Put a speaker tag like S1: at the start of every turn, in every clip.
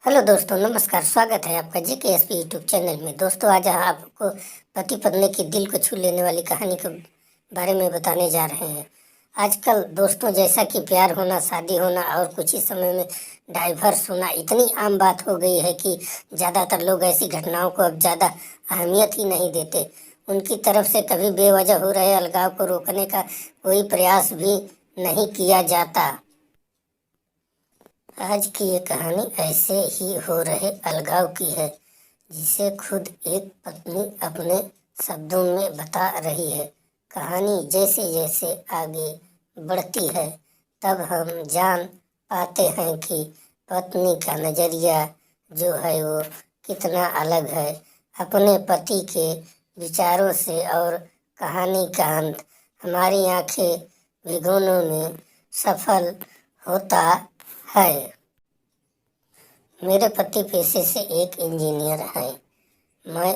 S1: Hello दोस्तों, नमस्कार। स्वागत है आपका JKSP यूट्यूब चैनल में। दोस्तों, आज आपको पति पत्नी की दिल को छू लेने वाली कहानी के बारे में बताने जा रहे हैं। आजकल दोस्तों, जैसा कि प्यार होना, शादी होना और कुछ ही समय में डाइवर्स होना इतनी आम बात हो गई है कि ज़्यादातर लोग ऐसी घटनाओं को अब ज़्यादा अहमियत ही नहीं देते। उनकी तरफ से कभी बेवजह हो रहे अलगाव को रोकने का कोई प्रयास भी नहीं किया जाता। आज की ये कहानी ऐसे ही हो रहे अलगाव की है, जिसे खुद एक पत्नी अपने शब्दों में बता रही है। कहानी जैसे जैसे आगे बढ़ती है, तब हम जान पाते हैं कि पत्नी का नजरिया जो है वो कितना अलग है अपने पति के विचारों से। और कहानी का अंत हमारी आंखें भिगोने में सफल होता है। मेरे पति पेशे से एक इंजीनियर हैं। मैं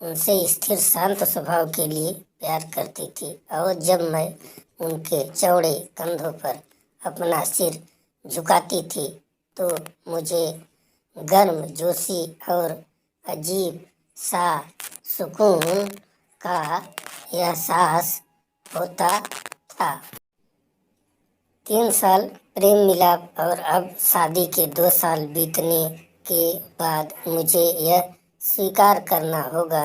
S1: उनसे स्थिर शांत स्वभाव के लिए प्यार करती थी, और जब मैं उनके चौड़े कंधों पर अपना सिर झुकाती थी तो मुझे गर्म जोशी और अजीब सा सुकून का एहसास होता था। 3 साल प्रेम मिलाप और अब शादी के 2 साल बीतने के बाद मुझे यह स्वीकार करना होगा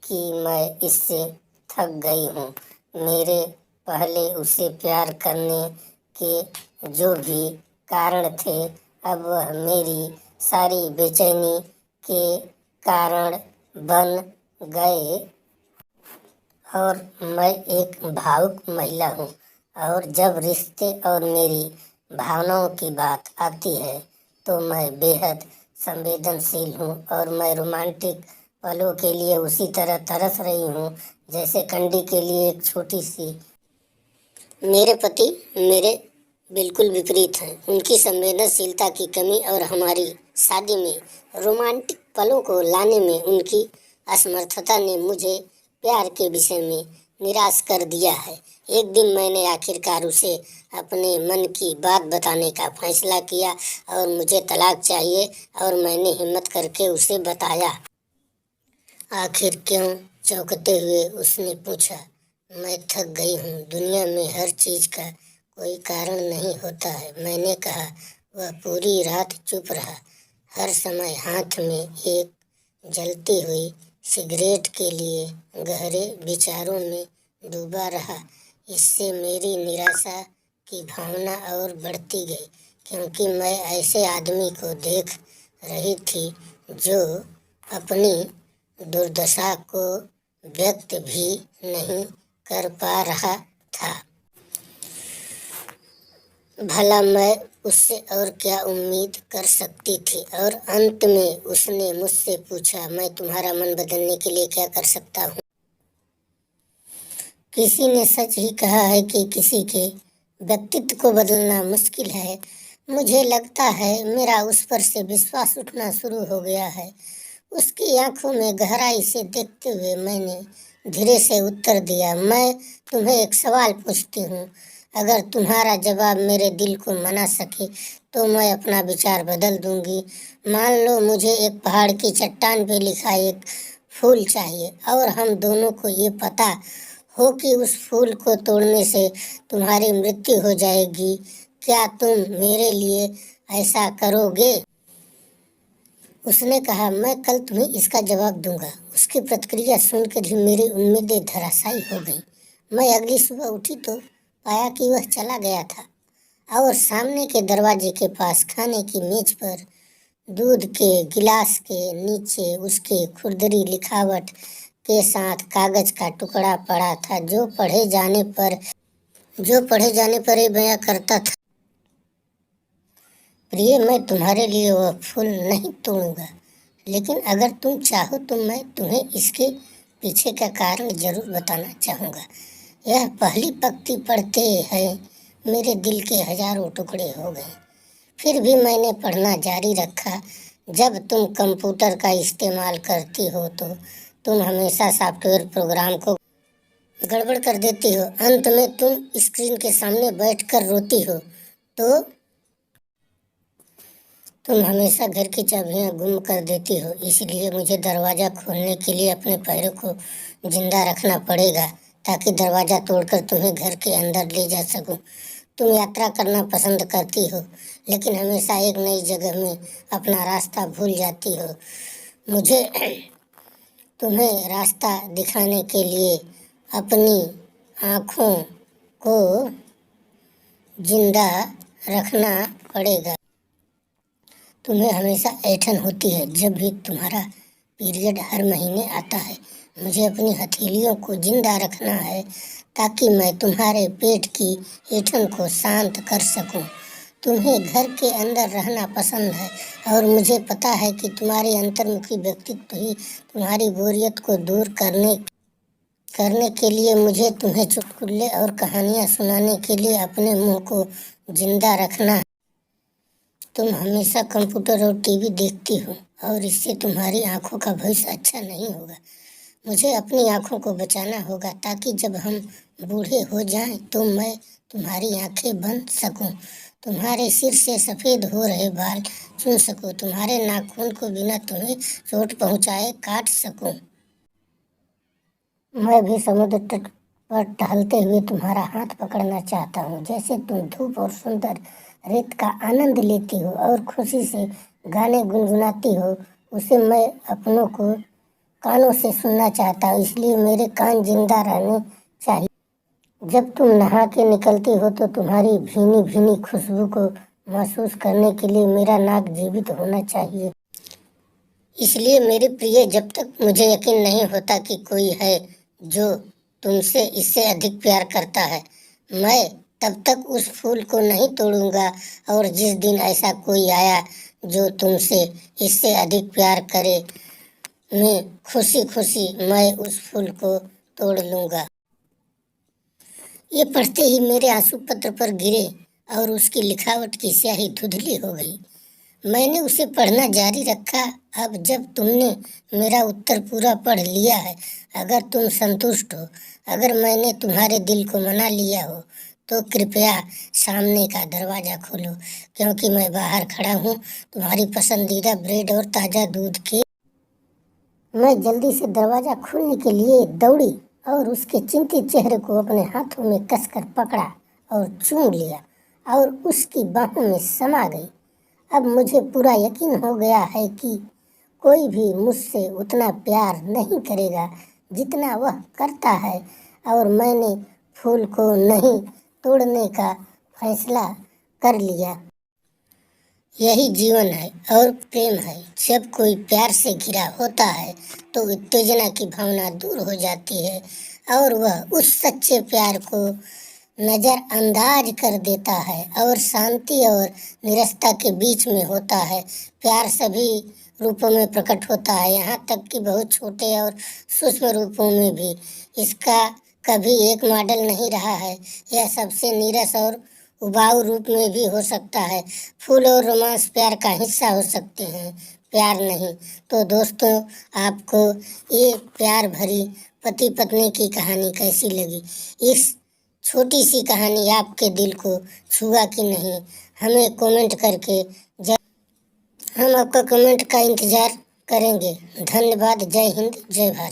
S1: कि मैं इससे थक गई हूँ। मेरे पहले उसे प्यार करने के जो भी कारण थे, अब वह मेरी सारी बेचैनी के कारण बन गए। और मैं एक भावुक महिला हूँ, और जब रिश्ते और मेरी भावनाओं की बात आती है तो मैं बेहद संवेदनशील हूँ। और मैं रोमांटिक पलों के लिए उसी तरह तरस रही हूँ जैसे कंडी के लिए एक छोटी सी। मेरे पति मेरे बिल्कुल विपरीत हैं। उनकी संवेदनशीलता की कमी और हमारी शादी में रोमांटिक पलों को लाने में उनकी असमर्थता ने मुझे प्यार के विषय में निराश कर दिया है। एक दिन मैंने आखिरकार उसे अपने मन की बात बताने का फैसला किया और मुझे तलाक चाहिए, और मैंने हिम्मत करके उसे बताया। आखिर क्यों? चौंकते हुए उसने पूछा। मैं थक गई हूँ। दुनिया में हर चीज का कोई कारण नहीं होता है, मैंने कहा। वह पूरी रात चुप रहा, हर समय हाथ में एक जलती हुई सिगरेट के लिए गहरे विचारों में डूबा रहा। इससे मेरी निराशा की भावना और बढ़ती गई, क्योंकि मैं ऐसे आदमी को देख रही थी जो अपनी दुर्दशा को व्यक्त भी नहीं कर पा रहा था। भला मैं उससे और क्या उम्मीद कर सकती थी? और अंत में उसने मुझसे पूछा, मैं तुम्हारा मन बदलने के लिए क्या कर सकता हूँ? किसी ने सच ही कहा है कि किसी के व्यक्तित्व को बदलना मुश्किल है। मुझे लगता है मेरा उस पर से विश्वास उठना शुरू हो गया है। उसकी आंखों में गहराई से देखते हुए मैंने धीरे से उत्तर दिया, मैं तुम्हें एक सवाल पूछती हूँ। अगर तुम्हारा जवाब मेरे दिल को मना सके तो मैं अपना विचार बदल दूंगी। मान लो मुझे एक पहाड़ की चट्टान पे लिखा एक फूल चाहिए, और हम दोनों को ये पता हो कि उस फूल को तोड़ने से तुम्हारी मृत्यु हो जाएगी। क्या तुम मेरे लिए ऐसा करोगे? उसने कहा, मैं कल तुम्हें इसका जवाब दूंगा। उसकी प्रतिक्रिया सुनकर ही मेरी उम्मीदें धराशायी हो गईं। मैं अगली सुबह उठी तो पाया कि वह चला गया था, और सामने के दरवाजे के पास खाने की मेज पर दूध के गिलास के नीचे उसके खुरदरी लिखावट के साथ कागज का टुकड़ा पड़ा था, जो पढ़े जाने पर ही बयां करता था, प्रिय, मैं तुम्हारे लिए वह फूल नहीं तोड़ूंगा, लेकिन अगर तुम चाहो तो मैं तुम्हें इसके पीछे का कारण जरूर बताना चाहूँगा। यह पहली पंक्ति पढ़ते हैं मेरे दिल के हजारों टुकड़े हो गए। फिर भी मैंने पढ़ना जारी रखा। जब तुम कंप्यूटर का इस्तेमाल करती हो तो तुम हमेशा सॉफ्टवेयर प्रोग्राम को गड़बड़ कर देती हो। अंत में तुम स्क्रीन के सामने बैठकर रोती हो। तो तुम हमेशा घर की चाबियां गुम कर देती हो, इसलिए मुझे दरवाजा खोलने के लिए अपने पैरों को जिंदा रखना पड़ेगा ताकि दरवाजा तोड़कर तुम्हें घर के अंदर ले जा सकूं। तुम यात्रा करना पसंद करती हो, लेकिन हमेशा एक नई जगह में अपना रास्ता भूल जाती हो। मुझे तुम्हें रास्ता दिखाने के लिए अपनी आँखों को जिंदा रखना पड़ेगा। तुम्हें हमेशा ऐंठन होती है जब भी तुम्हारा पीरियड हर महीने आता है। मुझे अपनी हथेलियों को जिंदा रखना है ताकि मैं तुम्हारे पेट की ऐंठन को शांत कर सकूं। तुम्हें घर के अंदर रहना पसंद है और मुझे पता है कि तुम्हारी अंतर्मुखी व्यक्तित्व ही तुम्हारी बोरियत को दूर करने के लिए मुझे तुम्हें चुटकुले और कहानियाँ सुनाने के लिए अपने मुंह को जिंदा रखना है। तुम हमेशा कंप्यूटर और टीवी देखती हो और इससे तुम्हारी आंखों का भविष्य अच्छा नहीं होगा। मुझे अपनी आंखों को बचाना होगा ताकि जब हम बूढ़े हो जाएं तो मैं तुम्हारी आंखें बन सकूं, तुम्हारे सिर से सफ़ेद हो रहे बाल चुन सकूं, तुम्हारे नाखून को बिना तुम्हें चोट पहुंचाए काट सकूं। मैं भी समुद्र तट पर टहलते हुए तुम्हारा हाथ पकड़ना चाहता हूँ। जैसे तुम धूप और सुंदर रेत का आनंद लेती हो और खुशी से गाने गुनगुनाती हो, उसे मैं अपनों को कानों से सुनना चाहता हूँ, इसलिए मेरे कान जिंदा रहने चाहिए। जब तुम नहा के निकलती हो तो तुम्हारी भीनी भीनी खुशबू को महसूस करने के लिए मेरा नाक जीवित होना चाहिए। इसलिए मेरे प्रिय, जब तक मुझे यकीन नहीं होता कि कोई है जो तुमसे इससे अधिक प्यार करता है, मैं तब तक उस फूल को नहीं तोड़ूंगा। और जिस दिन ऐसा कोई आया जो तुमसे इससे अधिक प्यार करे, मैं खुशी खुशी मैं उस फूल को तोड़ लूंगा। ये पढ़ते ही मेरे आंसू पत्र पर गिरे और उसकी लिखावट की स्याही धुंधली हो गई। मैंने उसे पढ़ना जारी रखा। अब जब तुमने मेरा उत्तर पूरा पढ़ लिया है, अगर तुम संतुष्ट हो, अगर मैंने तुम्हारे दिल को मना लिया हो, तो कृपया सामने का दरवाज़ा खोलो, क्योंकि मैं बाहर खड़ा हूँ तुम्हारी पसंदीदा ब्रेड और ताज़ा दूध के। मैं जल्दी से दरवाज़ा खोलने के लिए दौड़ी और उसके चिंतित चेहरे को अपने हाथों में कसकर पकड़ा और चूम लिया और उसकी बाहों में समा गई। अब मुझे पूरा यकीन हो गया है कि कोई भी मुझसे उतना प्यार नहीं करेगा जितना वह करता है, और मैंने फूल को नहीं तोड़ने का फैसला कर लिया। यही जीवन है और प्रेम है। जब कोई प्यार से घिरा होता है तो उत्तेजना की भावना दूर हो जाती है और वह उस सच्चे प्यार को नज़रअंदाज कर देता है और शांति और निरस्ता के बीच में होता है। प्यार सभी रूपों में प्रकट होता है, यहाँ तक कि बहुत छोटे और सूक्ष्म रूपों में भी। इसका कभी एक मॉडल नहीं रहा है। यह सबसे नीरस और उबाऊ रूप में भी हो सकता है। फूल और रोमांस प्यार का हिस्सा हो सकते हैं, प्यार नहीं। तो दोस्तों, आपको ये प्यार भरी पति पत्नी की कहानी कैसी लगी? इस छोटी सी कहानी आपके दिल को छुआ कि नहीं, हमें कमेंट करके हम आपका कमेंट का इंतज़ार करेंगे। धन्यवाद। जय हिंद, जय भारत।